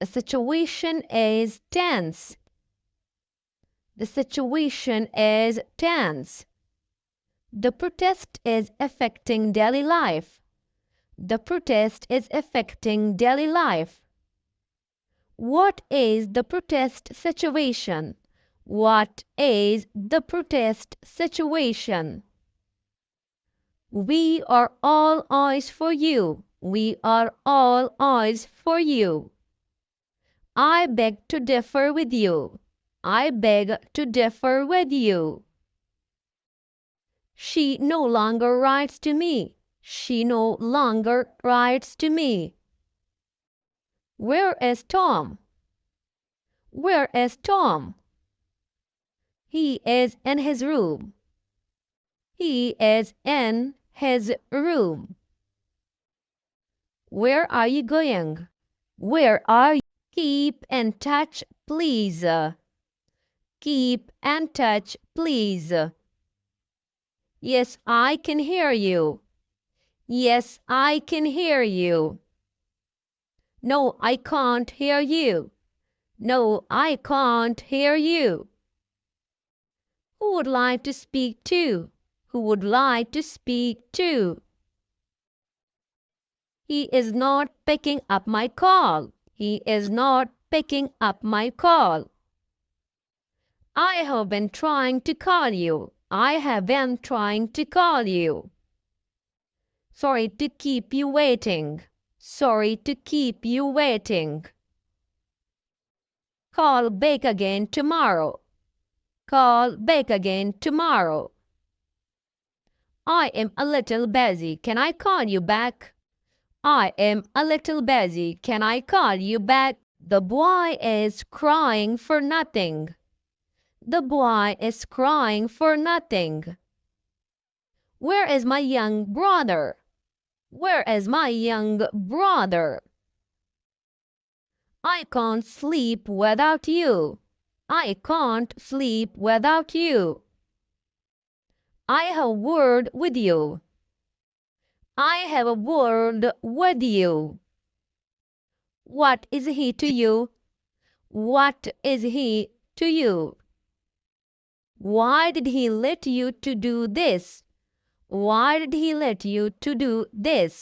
The situation is tense. The situation is tense. The protest is affecting daily life. The protest is affecting daily life. What is the protest situation? What is the protest situation? We are all eyes for you. We are all eyes for you. I beg to differ with you. I beg to differ with you. She no longer writes to me. She no longer writes to me. Where is Tom? Where is Tom? He is in his room. He is in his room. Where are you going? Where are you? Keep in touch, please. Keep in touch, please. Yes, I can hear you. Yes, I can hear you. No, I can't hear you. No, I can't hear you. Who would like to speak to? Who would like to speak to? He is not picking up my call. He is not picking up my call. I have been trying to call you. I have been trying to call you. Sorry to keep you waiting. Sorry to keep you waiting. Call back again tomorrow. Call back again tomorrow. I am a little busy. Can I call you back? I am a little busy. Can I call you back? The boy is crying for nothing. The boy is crying for nothing. Where is my young brother? Where is my young brother? I can't sleep without you. I can't sleep without you. I have a word with you. I have a word with you. What is he to you? What is he to you? Why did he let you to do this? Why did he let you to do this?